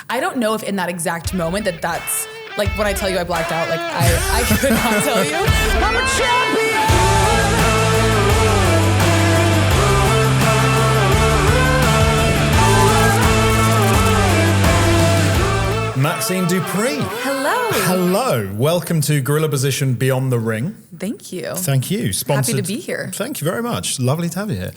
I don't know if in that exact moment that's, like when I tell you I blacked out, like I could not tell you. I'm a champion! MAXXINE DUPRI. Hello. Hello. Welcome to Gorilla Position Beyond the Ring. Thank you. Thank you. Happy to be here. Thank you very much. Lovely to have you here.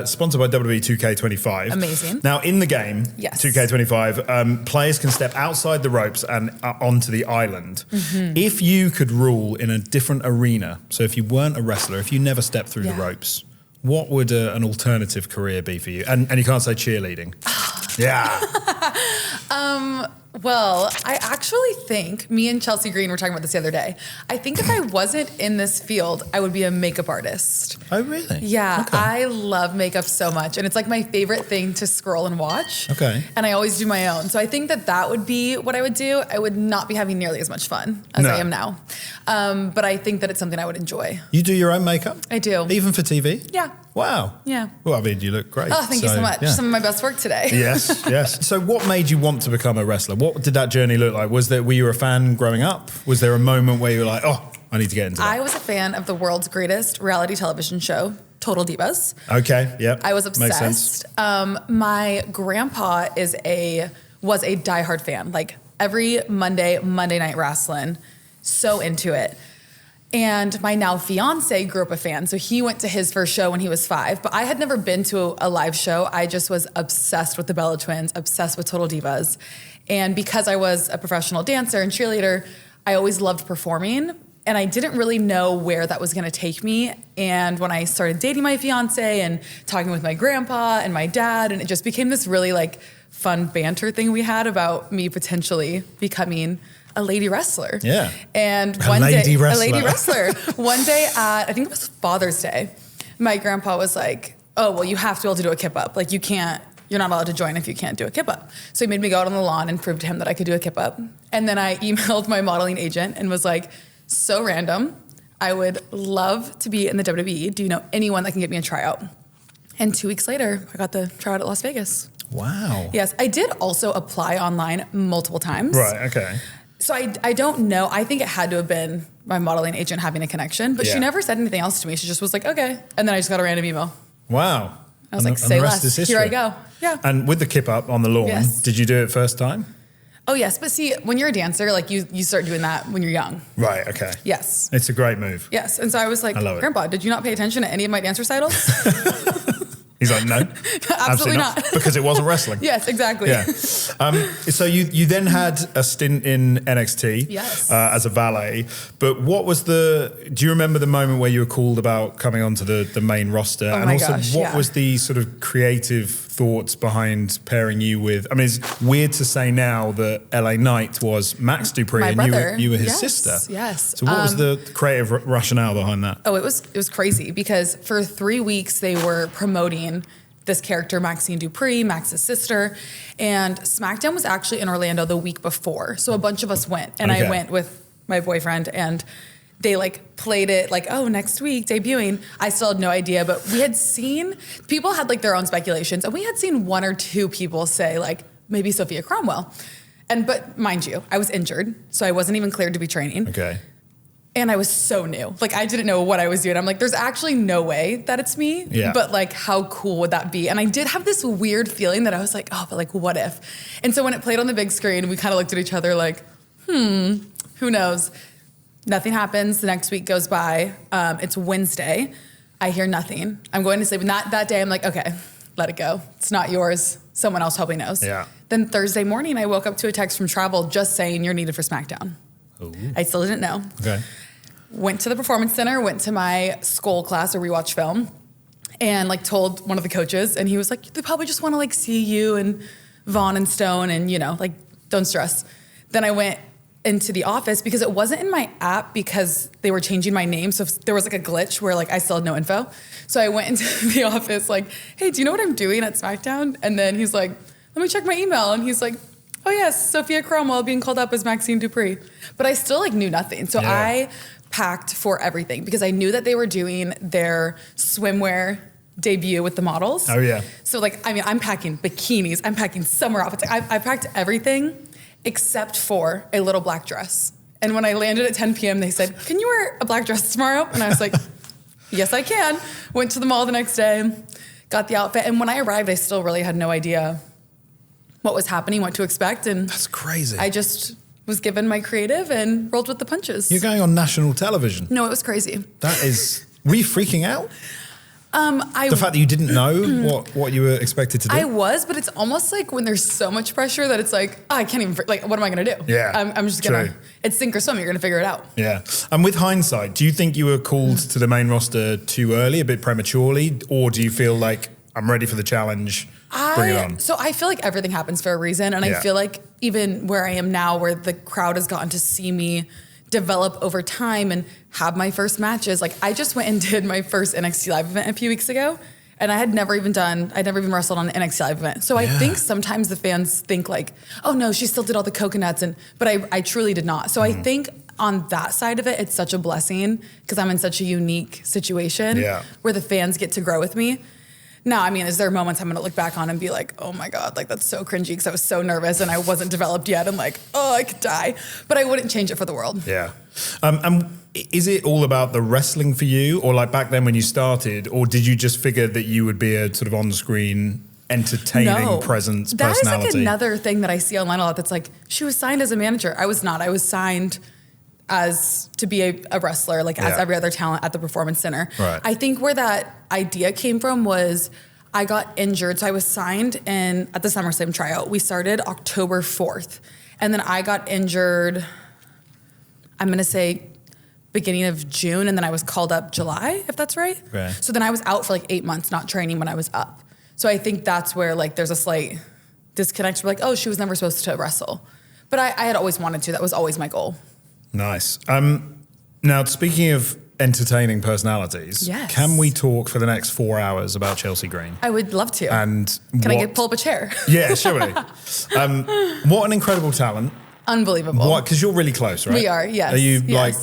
Sponsored by WWE 2K25. Amazing. Now, in the game, yes. 2K25, players can step outside the ropes and onto the island. Mm-hmm. If you could rule in a different arena, so if you weren't a wrestler, if you never stepped through the ropes, what would an alternative career be for you? And you can't say cheerleading. Yeah. Well, I actually think, me and Chelsea Green were talking about this the other day, I think if I wasn't in this field, I would be a makeup artist. Oh, really? Yeah, okay. I love makeup so much. And it's like my favorite thing to scroll and watch. Okay. And I always do my own. So I think that would be what I would do. I would not be having nearly as much fun as I am now. But I think that it's something I would enjoy. You do your own makeup? I do. Even for TV? Yeah. Wow. Yeah. Well, I mean, you look great. Oh, thank you so much. Yeah. Some of my best work today. Yes, yes. So what made you want to become a wrestler? What did that journey look like? Were you a fan growing up? Was there a moment where you were like, oh, I need to get into that? I was a fan of the world's greatest reality television show, Total Divas. Okay, yep. I was obsessed. Makes sense. My grandpa was a diehard fan. Like every Monday Night Wrestling, so into it. And my now fiance grew up a fan. So he went to his first show when he was 5. But I had never been to a live show. I just was obsessed with the Bella Twins, obsessed with Total Divas. And because I was a professional dancer and cheerleader, I always loved performing. And I didn't really know where that was going to take me. And when I started dating my fiance and talking with my grandpa and my dad, and it just became this really like fun banter thing we had about me potentially becoming a lady wrestler. Yeah. And a lady wrestler. One day at, I think it was Father's Day, my grandpa was like, oh, well, you have to be able to do a kip up. Like you're not allowed to join if you can't do a kip up. So he made me go out on the lawn and prove to him that I could do a kip up. And then I emailed my modeling agent and was like, so random. I would love to be in the WWE. Do you know anyone that can get me a tryout? And 2 weeks later, I got the tryout at Las Vegas. Wow. Yes. I did also apply online multiple times. Right. Okay. So I don't know. I think it had to have been my modeling agent having a connection, but she never said anything else to me. She just was like, okay. And then I just got a random email. Wow. I was like, say less. Here I go. Yeah. And with the kip up on the lawn, did you do it first time? Oh, yes. But see, when you're a dancer, like you start doing that when you're young. Right. Okay. Yes. It's a great move. Yes. And so I was like, Grandpa, did you not pay attention to any of my dance recitals? He's like, no, absolutely not. Because it wasn't wrestling. Yes, exactly. Yeah. So you then had a stint in NXT as a valet, but do you remember the moment where you were called about coming onto the main roster? Oh, and my also gosh, what was the sort of creative thoughts behind pairing you with, I mean, it's weird to say now that LA Knight was Max Dupree my and brother. you were his sister. Yes. So what was the creative rationale behind that? Oh, it was crazy because for 3 weeks they were promoting this character, MAXXINE DUPRI, Max's sister, and SmackDown was actually in Orlando the week before. So a bunch of us went, and I went with my boyfriend, and they like played it like, oh, next week, debuting. I still had no idea, but we had seen, people had like their own speculations, and we had seen 1 or 2 people say like, maybe Sophia Cromwell. But mind you, I was injured, so I wasn't even cleared to be training. Okay. And I was so new. Like, I didn't know what I was doing. I'm like, there's actually no way that it's me. Yeah. But like, how cool would that be? And I did have this weird feeling that I was like, oh, but like, what if? And so when it played on the big screen, we kind of looked at each other like, who knows? Nothing happens. The next week goes by. It's Wednesday. I hear nothing. I'm going to sleep. And that day, I'm like, okay, let it go. It's not yours. Someone else probably knows. Yeah. Then Thursday morning, I woke up to a text from Travel just saying you're needed for SmackDown. Ooh. I still didn't know. Okay. Went to the Performance Center, went to my Skull class, or rewatch film, and like told one of the coaches, and he was like, they probably just want to like see you and Vaughn and Stone, and you know, like, don't stress. Then I went into the office because it wasn't in my app because they were changing my name. So there was like a glitch where like I still had no info. So I went into the office like, hey, do you know what I'm doing at SmackDown? And then he's like, let me check my email. And he's like, oh yes, Sophia Cromwell being called up as MAXXINE DUPRI. But I still like knew nothing. So I packed for everything because I knew that they were doing their swimwear debut with the models. Oh, yeah. So like, I mean, I'm packing bikinis, I'm packing summer outfits. I packed everything except for a little black dress. And when I landed at 10 p.m., they said, can you wear a black dress tomorrow? And I was like, yes, I can. Went to the mall the next day, got the outfit. And when I arrived, I still really had no idea what was happening, what to expect. And that's crazy. I just was given my creative and rolled with the punches. You're going on national television. No, it was crazy. That is, were you freaking out? The fact that you didn't know what you were expected to do? I was, but it's almost like when there's so much pressure that it's like, oh, I can't even, like, what am I going to do? Yeah. I'm just going to, it's sink or swim. You're going to figure it out. Yeah. And with hindsight, do you think you were called to the main roster too early, a bit prematurely? Or do you feel like I'm ready for the challenge, bring it on? So I feel like everything happens for a reason. And I feel like even where I am now, where the crowd has gotten to see me develop over time and have my first matches. Like I just went and did my first NXT Live event a few weeks ago, and I'd never even wrestled on an NXT Live event. So I think sometimes the fans think like, oh no, she still did all the coconuts, but I truly did not. So I think on that side of it, it's such a blessing because I'm in such a unique situation where the fans get to grow with me. Now, I mean, is there moments I'm going to look back on and be like, oh my God, like that's so cringy because I was so nervous and I wasn't developed yet and like, oh, I could die. But I wouldn't change it for the world. Yeah. And is it all about the wrestling for you, or like back then when you started, or did you just figure that you would be a sort of on-screen entertaining presence, personality? That is like another thing that I see online a lot that's like, she was signed as a manager. I was not. I was signed as to be a wrestler, like as every other talent at the Performance Center. Right. I think where that idea came from was I got injured. So I was signed at the SummerSlam tryout. We started October 4th. And then I got injured, I'm going to say beginning of June. And then I was called up July, if that's right. So then I was out for like 8 months, not training when I was up. So I think that's where like there's a slight disconnect. We're like, oh, she was never supposed to wrestle. But I had always wanted to. That was always my goal. Nice. Now, speaking of entertaining personalities, can we talk for the next 4 hours about Chelsea Green? I would love to. And can I pull up a chair? Yeah, surely. What an incredible talent. Unbelievable. What? Because you're really close, right? We are, yes. Are you like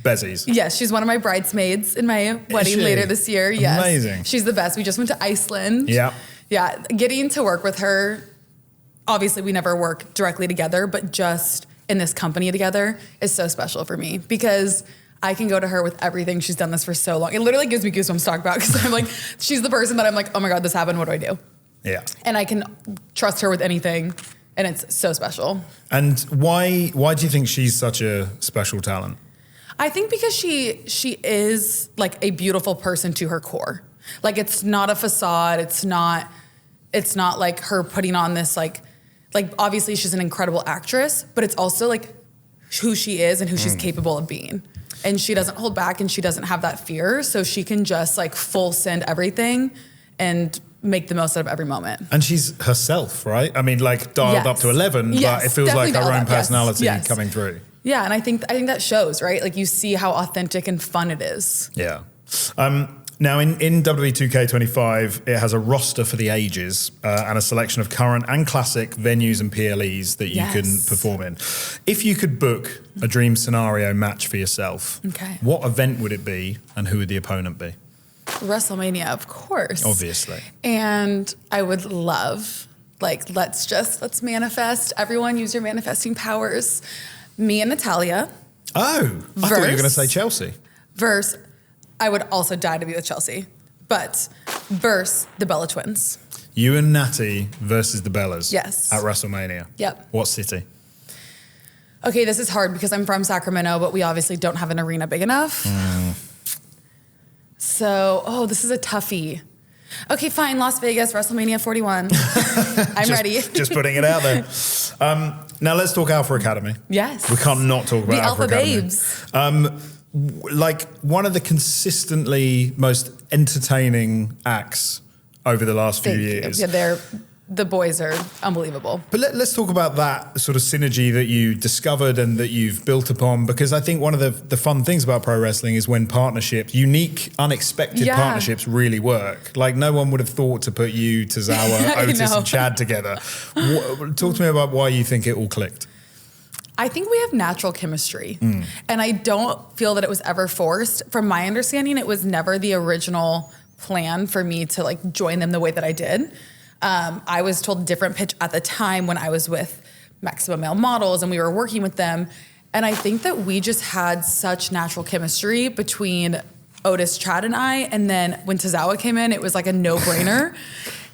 bezies? Yes, she's one of my bridesmaids in my wedding later this year. Yes. Amazing. She's the best. We just went to Iceland. Yeah. Yeah, getting to work with her, obviously we never work directly together, but just in this company together is so special for me because I can go to her with everything. She's done this for so long. It literally gives me goosebumps to talk about because I'm like, she's the person that I'm like, oh my God, this happened. What do I do? Yeah. And I can trust her with anything. And it's so special. And why do you think she's such a special talent? I think because she is like a beautiful person to her core. Like it's not a facade. It's not like her putting on this like obviously she's an incredible actress, but it's also like who she is and who she's capable of being. And she doesn't hold back and she doesn't have that fear. So she can just like full send everything and make the most out of every moment. And she's herself, right? I mean, like dialed up to 11, but it feels like her own personality coming through. Yeah, and I think that shows, right? Like you see how authentic and fun it is. Yeah. Now, in WWE 2K25, it has a roster for the ages and a selection of current and classic venues and PLEs that you can perform in. If you could book a dream scenario match for yourself, what event would it be and who would the opponent be? WrestleMania, of course. Obviously. And I would love, like, let's manifest. Everyone use your manifesting powers. Me and Natalya. Oh, I thought you were going to say Chelsea. I would also die to be with Chelsea, but versus the Bella Twins. You and Natty versus the Bellas. Yes. At WrestleMania. Yep. What city? Okay, this is hard because I'm from Sacramento, but we obviously don't have an arena big enough. So, this is a toughie. Okay, fine, Las Vegas, WrestleMania 41. I'm ready. Just putting it out there. Now let's talk Alpha Academy. Yes. We can't not talk about the Alpha Academy. Babes. Like one of the consistently most entertaining acts over the last few years. Yeah, the boys are unbelievable. But let's talk about that sort of synergy that you discovered and that you've built upon, because I think one of the fun things about pro wrestling is when partnerships, unique, unexpected partnerships really work. Like no one would have thought to put you, Tozawa, Otis and Chad together. Talk to me about why you think it all clicked. I think we have natural chemistry, and I don't feel that it was ever forced. From my understanding, it was never the original plan for me to like join them the way that I did. I was told a different pitch at the time when I was with Maximum Male Models and we were working with them. And I think that we just had such natural chemistry between Otis, Chad, and I. And then when Tozawa came in, it was like a no-brainer.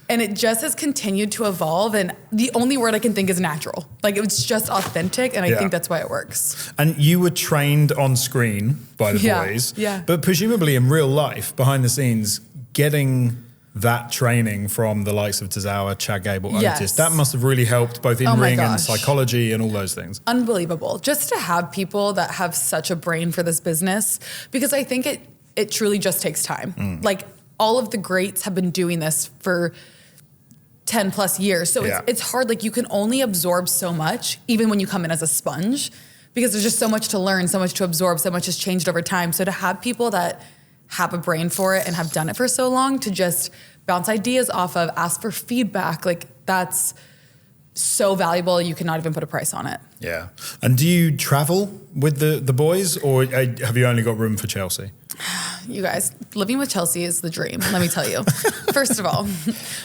And it just has continued to evolve. And the only word I can think is natural. Like, it was just authentic. And I think that's why it works. And you were trained on screen by the boys. Yeah. But presumably in real life, behind the scenes, getting that training from the likes of Tozawa, Chad Gable, Otis, that must have really helped both in ring and psychology and all those things. Unbelievable. Just to have people that have such a brain for this business, because I think it truly just takes time. Like, all of the greats have been doing this for 10 plus years. So it's hard. Like, you can only absorb so much, even when you come in as a sponge, because there's just so much to learn, so much to absorb, so much has changed over time. So to have people that have a brain for it and have done it for so long, to just bounce ideas off of, ask for feedback, like, that's so valuable. You cannot even put a price on it. Yeah. And do you travel with the boys, or have you only got room for Chelsea? You guys, living with Chelsea is the dream, let me tell you. First of all,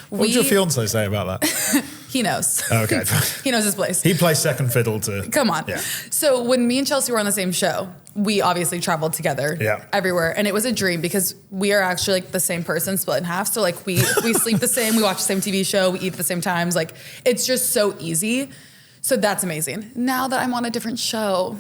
what did your fiance say about that? He knows. Okay. He knows his place. He plays second fiddle to... Come on. Yeah. So when me and Chelsea were on the same show, we obviously traveled together everywhere. And it was a dream because we are actually like the same person split in half. So like we sleep the same, we watch the same TV show, we eat at the same times. Like, it's just so easy. So that's amazing. Now that I'm on a different show,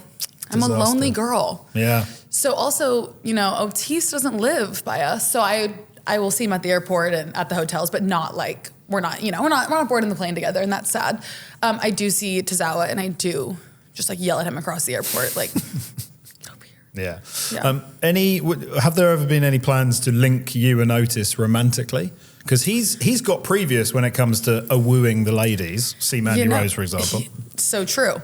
I'm a lonely girl. Yeah. So also, you know, Otis doesn't live by us. So I will see him at the airport and at the hotels, but not like, we're not boarding the plane together, and that's sad. I do see Tozawa, and I do just like yell at him across the airport, like, over here. Yeah. Have there ever been any plans to link you and Otis romantically? Because he's got previous when it comes to wooing the ladies. See Mandy Rose, for example. So true.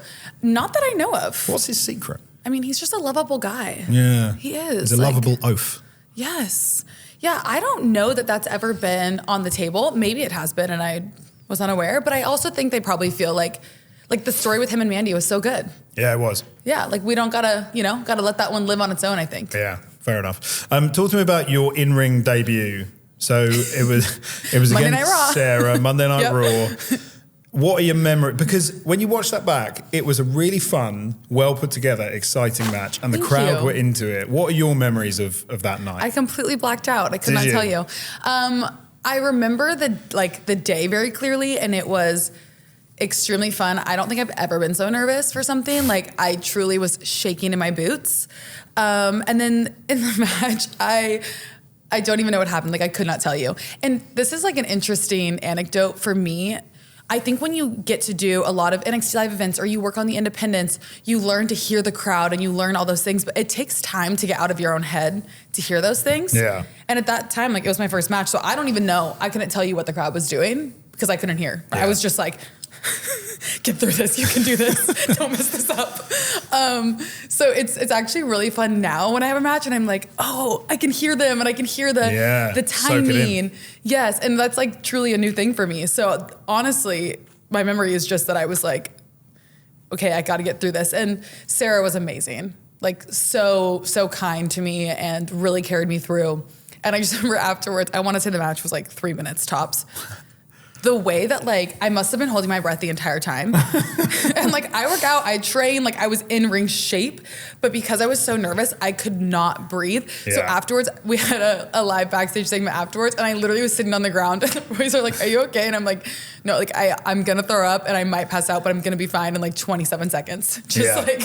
Not that I know of. What's his secret? I mean, he's just a lovable guy. Yeah. He is. He's a lovable oaf. Yes. Yeah, I don't know that that's ever been on the table. Maybe it has been and I was unaware, but I also think they probably feel like the story with him and Mandy was so good. Yeah, it was. Yeah, like we don't gotta let that one live on its own, I think. Yeah, fair enough. Talk to me about your in-ring debut. So it was Monday against Night Raw. Sarah, Monday Night Raw. What are your memories? Because when you watch that back, it was a really fun, well put together, exciting match, and the crowd were into it. What are your memories of that night? I completely blacked out. I could not tell you. I remember the day very clearly, and it was extremely fun. I don't think I've ever been so nervous for something. Like, I truly was shaking in my boots. And then in the match, I don't even know what happened. Like, I could not tell you. And this is like an interesting anecdote for me. I think when you get to do a lot of NXT Live events or you work on the independents, you learn to hear the crowd and you learn all those things, but it takes time to get out of your own head to hear those things. Yeah. And at that time, like, it was my first match, so I don't even know. I couldn't tell you what the crowd was doing because I couldn't hear. Yeah. I was just like, get through this, you can do this, don't mess this up. So it's actually really fun now when I have a match and I'm like, oh, I can hear them and I can hear the timing. Yes, and that's like truly a new thing for me. So honestly, my memory is just that I was like, okay, I got to get through this. And Sarah was amazing, like so kind to me and really carried me through. And I just remember afterwards, I want to say the match was like 3 minutes tops. The way that, like, I must have been holding my breath the entire time. And, like, I work out, I train, like, I was in ring shape. But because I was so nervous, I could not breathe. Yeah. So afterwards, we had a live backstage segment afterwards. And I literally was sitting on the ground. And the boys are like, are you okay? And I'm like, no, like, I'm going to throw up and I might pass out, but I'm going to be fine in, like, 27 seconds. Just, like,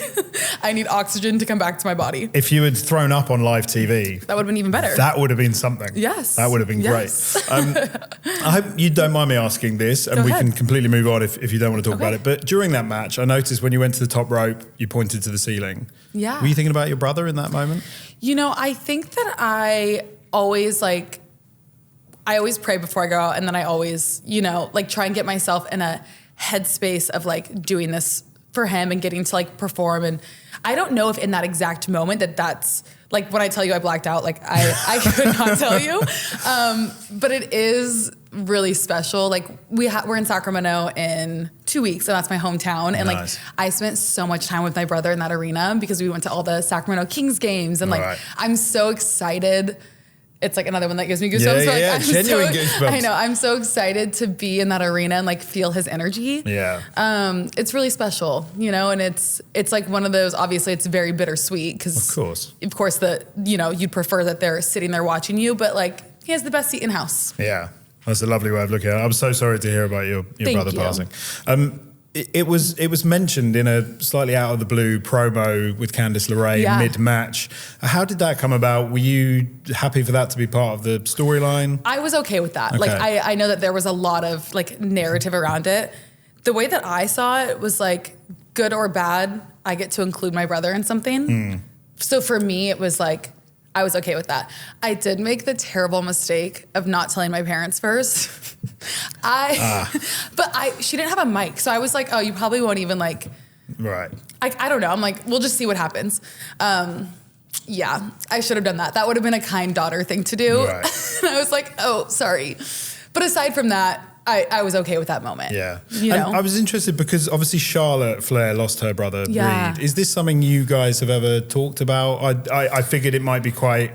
I need oxygen to come back to my body. If you had thrown up on live TV... that would have been even better. That would have been something. Yes. That would have been great. I hope you don't mind me asking this, and we can completely move on if you don't want to talk about it. But during that match, I noticed when you went to the top rope, you pointed to the ceiling. Yeah. Were you thinking about your brother in that moment? You know, I think that I always pray before I go out, and then I always, like, try and get myself in a headspace of, like, doing this for him and getting to, like, perform. And I don't know if in that exact moment that's, like, when I tell you I blacked out, like, I could not tell you. But it is really special. Like, we're in Sacramento in 2 weeks, and that's my hometown. And nice. Like, I spent so much time with my brother in that arena because we went to all the Sacramento Kings games. And like, I'm so excited it's like another one that gives me goosebumps. Yeah, genuine goosebumps. I know. I'm so excited to be in that arena and like feel his energy. Yeah. It's really special, you know, and it's like one of those, obviously it's very bittersweet because of course you'd prefer that they're sitting there watching you, but like he has the best seat in house. Yeah. That's a lovely way of looking at it. I'm so sorry to hear about your brother passing. It was mentioned in a slightly out of the blue promo with Candice LeRae mid-match. How did that come about? Were you happy for that to be part of the storyline? I was okay with that. Okay. Like I know that there was a lot of like narrative around it. The way that I saw it was like good or bad, I get to include my brother in something. So for me, it was like I was okay with that. I did make the terrible mistake of not telling my parents first. She didn't have a mic. So I was like, oh, you probably won't even like, right. I don't know. I'm like, we'll just see what happens. Yeah, I should have done that. That would have been a kind daughter thing to do. Right. And I was like, oh, sorry. But aside from that, I was okay with that moment. Yeah. You know? I was interested because obviously Charlotte Flair lost her brother Reed. Is this something you guys have ever talked about? I figured it might be quite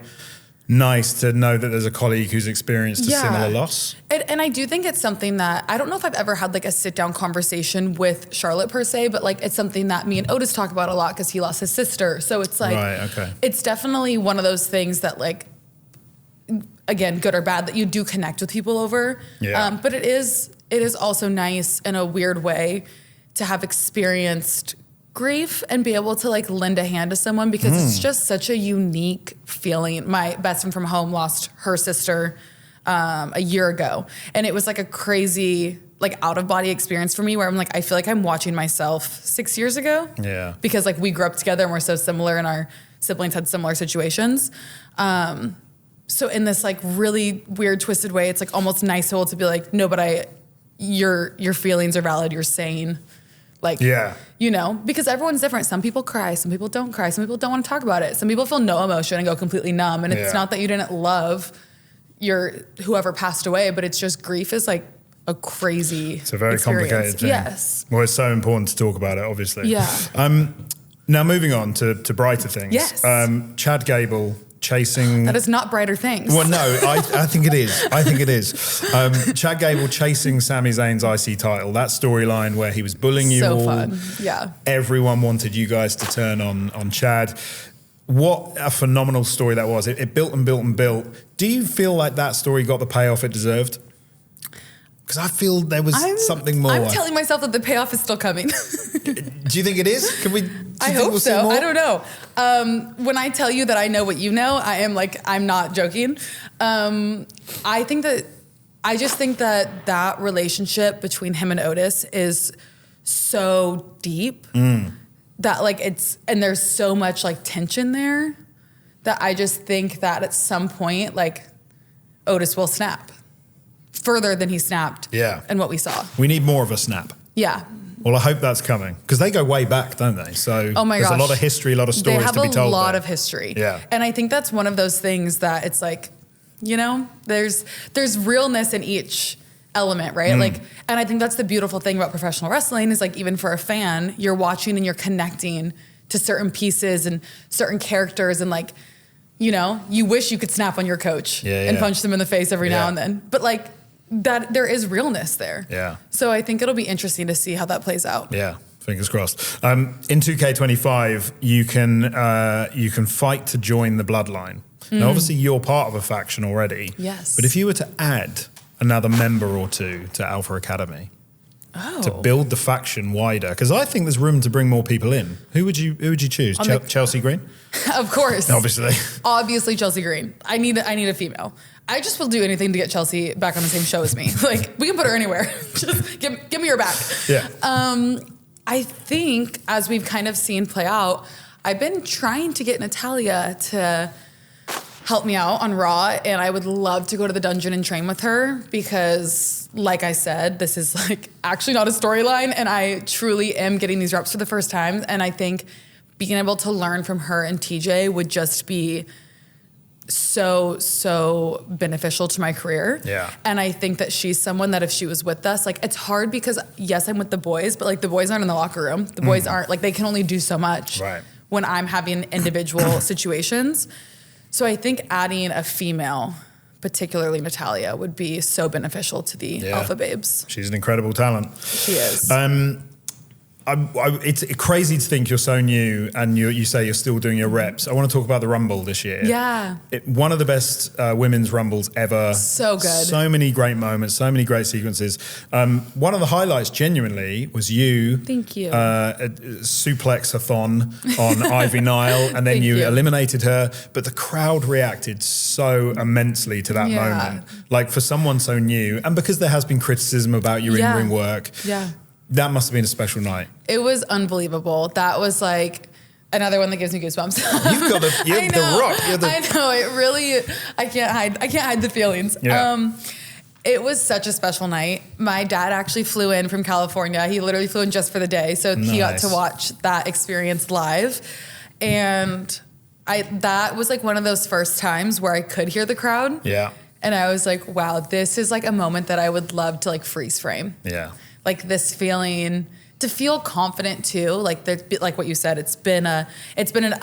nice to know that there's a colleague who's experienced a similar loss. And I do think it's something that, I don't know if I've ever had like a sit down conversation with Charlotte per se, but like it's something that me and Otis talk about a lot because he lost his sister. So it's like, it's definitely one of those things that like, again, good or bad, that you do connect with people over. Yeah. But it is also nice in a weird way to have experienced grief and be able to like lend a hand to someone because it's just such a unique feeling. My best friend from home lost her sister a year ago. And it was like a crazy, like out of body experience for me where I'm like, I feel like I'm watching myself 6 years ago. Yeah. Because like we grew up together and we're so similar and our siblings had similar situations. So in this like really weird twisted way, it's like almost nice to be like, no, but your feelings are valid. You're sane. Like, you know, because everyone's different. Some people cry, some people don't cry, some people don't want to talk about it. Some people feel no emotion and go completely numb. And it's not that you didn't love whoever passed away, but it's just grief is like a crazy It's a very complicated thing. Yes. Well, it's so important to talk about it, obviously. Yeah. Now moving on to brighter things. Yes. Chad Gable chasing... That is not brighter things. Well, no, I think it is. I think it is. Chad Gable chasing Sami Zayn's IC title. That storyline where he was bullying you all. So fun, yeah. Everyone wanted you guys to turn on Chad. What a phenomenal story that was. It built and built and built. Do you feel like that story got the payoff it deserved? Because I feel there was something more. I'm telling myself that the payoff is still coming. Do you think it is? Can we? I hope so. I don't know. When I tell you that I know what you know, I'm not joking. I just think that relationship between him and Otis is so deep that like and there's so much like tension there that I just think that at some point like Otis will snap further than he snapped. Yeah. And what we saw. We need more of a snap. Yeah. Well, I hope that's coming because they go way back, don't they? So there's a lot of history, a lot of stories to be told. They have a lot of history. Yeah. And I think that's one of those things that it's like, you know, there's realness in each element, right? Like, and I think that's the beautiful thing about professional wrestling is like, even for a fan, you're watching and you're connecting to certain pieces and certain characters and like, you know, you wish you could snap on your coach and punch them in the face every now and then. But like, that there is realness there. Yeah. So I think it'll be interesting to see how that plays out. Yeah. Fingers crossed. In 2K25, you can fight to join the bloodline. Now, obviously, you're part of a faction already. Yes. But if you were to add another member or two to Alpha Academy to build the faction wider, because I think there's room to bring more people in. Who would you choose? Chelsea Green? Of course. Obviously Chelsea Green. I need a female. I just will do anything to get Chelsea back on the same show as me. Like, we can put her anywhere. Just give me her back. Yeah. I think, as we've kind of seen play out, I've been trying to get Natalya to help me out on Raw, and I would love to go to the dungeon and train with her because, like I said, this is like actually not a storyline, and I truly am getting these reps for the first time, and I think being able to learn from her and TJ would just be so beneficial to my career. Yeah. And I think that she's someone that if she was with us, like it's hard because yes, I'm with the boys, but like the boys aren't in the locker room. The boys aren't like, they can only do so much when I'm having individual situations. So I think adding a female, particularly Natalya, would be so beneficial to the Alpha Babes. She's an incredible talent. She is. It's crazy to think you're so new and you say you're still doing your reps. I want to talk about the Rumble this year. Yeah. One of the best women's Rumbles ever. So good. So many great moments, so many great sequences. One of the highlights, genuinely, was you. Thank you. Suplex-a-thon on Ivy Nile, and then you eliminated her. But the crowd reacted so immensely to that moment. Like, for someone so new, and because there has been criticism about your in-ring work. Yeah. That must have been a special night. It was unbelievable. That was like another one that gives me goosebumps. You've got the rock. I know. It really, I can't hide the feelings. Yeah. It was such a special night. My dad actually flew in from California. He literally flew in just for the day. So he got to watch that experience live. And that was like one of those first times where I could hear the crowd. Yeah. And I was like, wow, this is like a moment that I would love to like freeze frame. Yeah. Like this feeling, to feel confident too. Like what you said, it's been an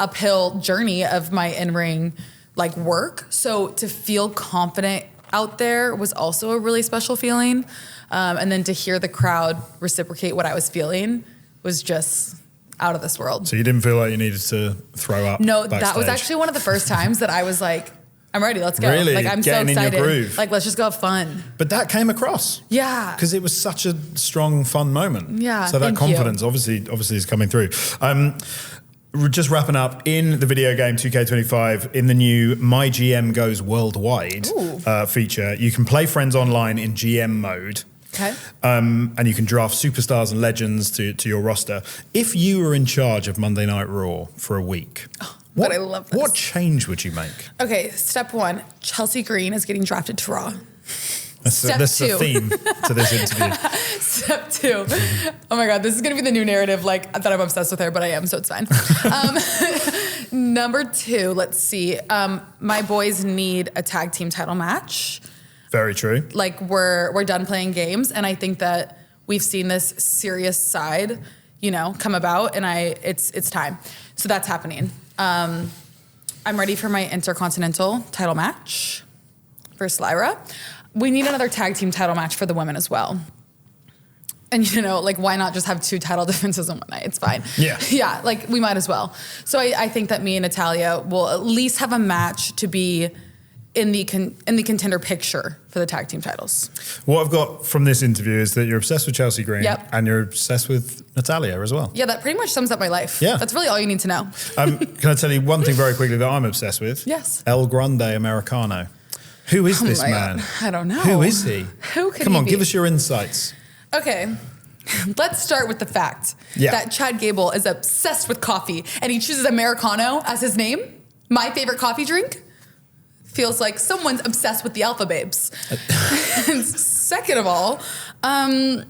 uphill journey of my in-ring like work. So to feel confident out there was also a really special feeling. And then to hear the crowd reciprocate what I was feeling was just out of this world. So you didn't feel like you needed to throw up? No, backstage. That was actually one of the first times that I was like, I'm ready, let's go. Really? Like, I'm Getting so excited. in your groove. Like, let's just go have fun. But that came across. Yeah. Because it was such a strong, fun moment. Yeah, So that confidence obviously is coming through. We're just wrapping up in the video game 2K25 in the new My GM Goes Worldwide feature. You can play friends online in GM mode. Okay. And you can draft superstars and legends to your roster. If you were in charge of Monday Night Raw for a week, I love this. What change would you make? Okay, step 1, Chelsea Green is getting drafted to Raw. That's the theme to this interview. Step 2. Oh my God, this is going to be the new narrative. Like, I thought I'm obsessed with her, but I am, so it's fine. Number 2, let's see. My boys need a tag team title match. Very true. Like, we're done playing games, and I think that we've seen this serious side, come about, and it's time. So that's happening. I'm ready for my Intercontinental title match versus Lyra. We need another tag team title match for the women as well. And, why not just have 2 title defenses in one night? It's fine. Yeah. Yeah, like, we might as well. So I think that me and Natalya will at least have a match to be in the contender picture for the tag team titles. What I've got from this interview is that you're obsessed with Chelsea Green and you're obsessed with Natalya as well. Yeah, that pretty much sums up my life. Yeah. That's really all you need to know. Can I tell you one thing very quickly that I'm obsessed with? Yes. El Grande Americano. Who is this man? God. I don't know. Who is he? Who could Come he on, be? give us your insights. Okay. Let's start with the fact that Chad Gable is obsessed with coffee and he chooses Americano as his name. My favorite coffee drink. Feels like someone's obsessed with the Alpha Babes. And second of all, I'm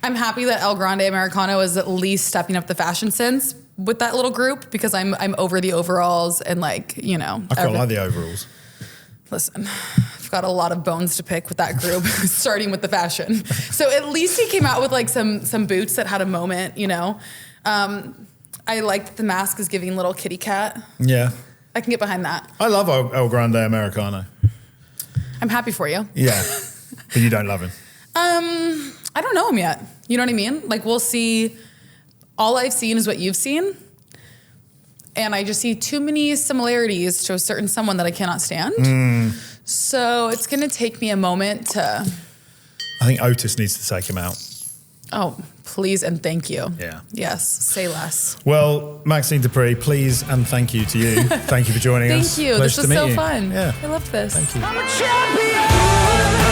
happy that El Grande Americano is at least stepping up the fashion sense with that little group, because I'm over the overalls and I quite like the overalls. Listen, I've got a lot of bones to pick with that group, starting with the fashion. So at least he came out with like some boots that had a moment, I liked the mask is giving little kitty cat. Yeah. I can get behind that. I love El Grande Americano. I'm happy for you. Yeah, but you don't love him. I don't know him yet. You know what I mean? Like, we'll see. All I've seen is what you've seen. And I just see too many similarities to a certain someone that I cannot stand. So it's going to take me a moment to... I think Otis needs to take him out. Oh, please and thank you. Yeah. Yes, say less. Well, MAXXINE DUPRI, please and thank you to you. Thank you for joining us. Thank you. Pleasure This was to meet so you. fun. Yeah. I loved this. Thank you. I'm a champion.